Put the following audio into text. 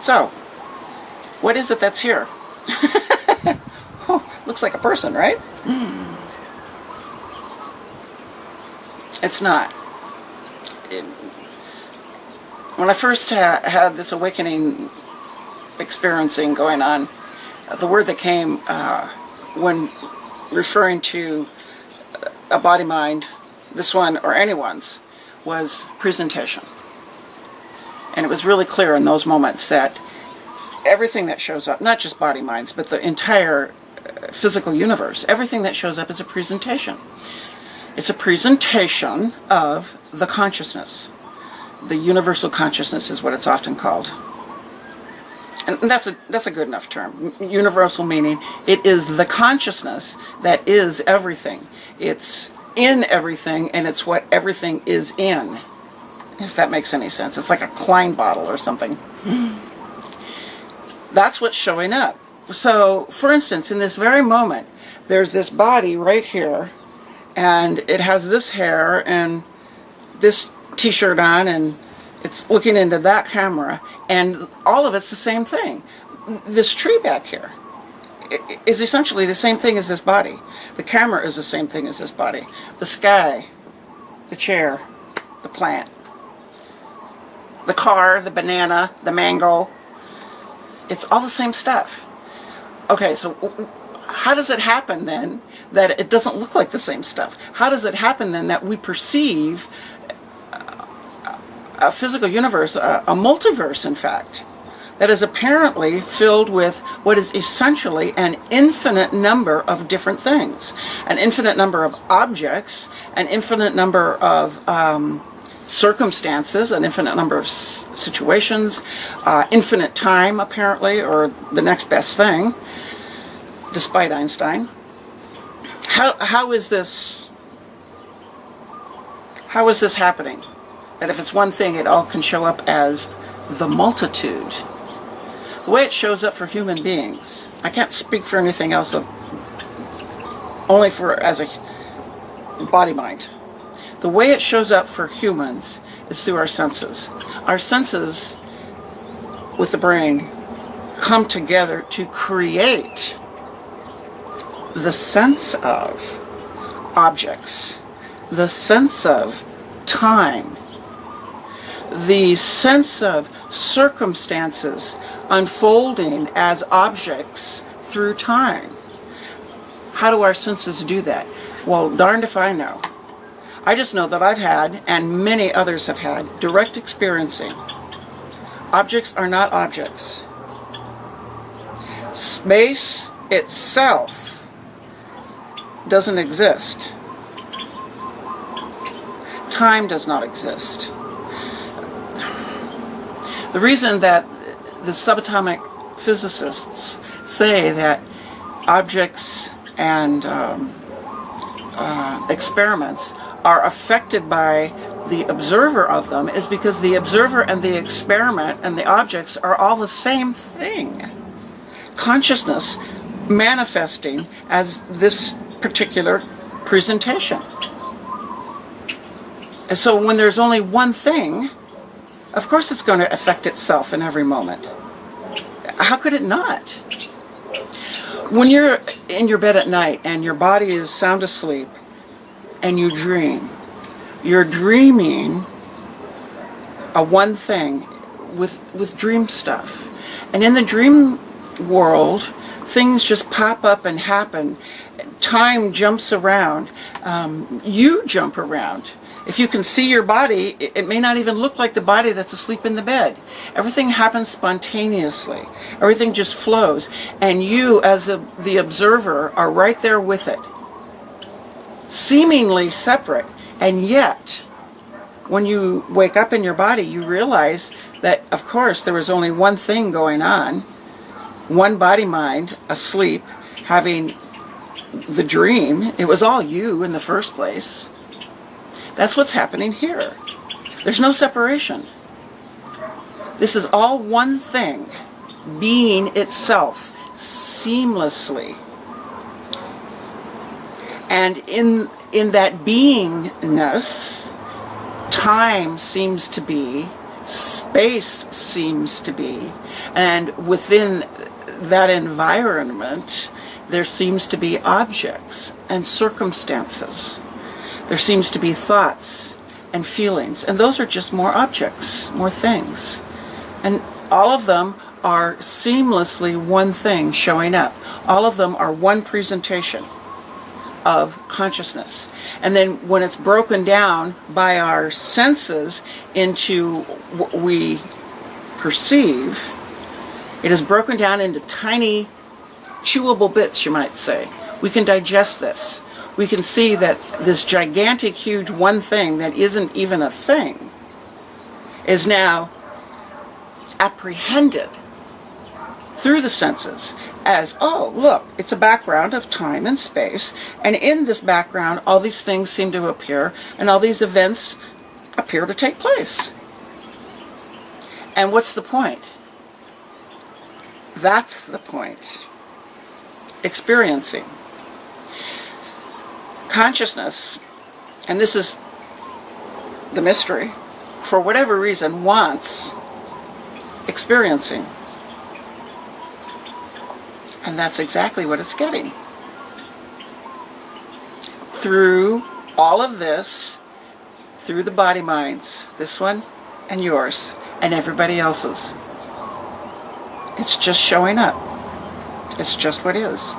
So, what is it that's here? Oh, looks like a person, right? It's not. When I first had this awakening experiencing going on, the word that came when referring to a body-mind, this one or anyone's, was presentation. And it was really clear in those moments that everything that shows up, not just body-minds, but the entire physical universe, everything that shows up is a presentation. It's a presentation of the consciousness. The universal consciousness is what it's often called. And that's a good enough term. Universal meaning it is the consciousness that is everything. It's in everything, and it's what everything is in. If that makes any sense. It's like a Klein bottle or something. That's what's showing up. So, for instance, in this very moment, there's this body right here, and it has this hair and this t-shirt on, and it's looking into that camera, and all of it's the same thing. This tree back here is essentially the same thing as this body. The camera is the same thing as this body. The sky, the chair, the plant, the car, the banana, the mango. It's all the same stuff. Okay, so how does it happen then that it doesn't look like the same stuff? How does it happen then that we perceive a physical universe, a multiverse in fact, that is apparently filled with what is essentially an infinite number of different things, an infinite number of objects, an infinite number of circumstances, an infinite number of situations, infinite time apparently, or the next best thing, despite Einstein. How is this happening? That if it's one thing, it all can show up as the multitude. The way it shows up for human beings, I can't speak for anything else, only for as a body-mind. The way it shows up for humans is through our senses. Our senses, with the brain, come together to create the sense of objects, the sense of time, the sense of circumstances unfolding as objects through time. How do our senses do that? Well, darned if I know. I just know that I've had, and many others have had, direct experiencing. Objects are not objects. Space itself doesn't exist. Time does not exist. The reason that the subatomic physicists say that objects and experiments are affected by the observer of them is because the observer and the experiment and the objects are all the same thing. Consciousness manifesting as this particular presentation. And so when there's only one thing, of course it's going to affect itself in every moment. How could it not? When you're in your bed at night and your body is sound asleep and you dream, you're dreaming a one thing with dream stuff. And in the dream world, things just pop up and happen. Time jumps around. You jump around. If you can see your body, it may not even look like the body that's asleep in the bed. Everything happens spontaneously. Everything just flows. And you, as the observer, are right there with it. Seemingly separate. And yet, when you wake up in your body, you realize that, of course, there was only one thing going on. One body-mind asleep, having the dream. It was all you in the first place. That's what's happening here. There's no separation. This is all one thing, being itself seamlessly. And in that beingness, time seems to be space seems to be, and within that environment there seems to be objects and circumstances. There seems to be thoughts and feelings, and those are just more objects, more things. And all of them are seamlessly one thing showing up. All of them are one presentation of consciousness. And then when it's broken down by our senses into what we perceive, it is broken down into tiny chewable bits, you might say. We can digest this. We can see that this gigantic, huge one thing that isn't even a thing is now apprehended through the senses as, oh, look, it's a background of time and space, and in this background all these things seem to appear, and all these events appear to take place. And what's the point? That's the point. Experiencing. Consciousness, and this is the mystery, for whatever reason wants experiencing. And that's exactly what it's getting. Through all of this, through the body minds, this one and yours and everybody else's. It's just showing up. It's just what is.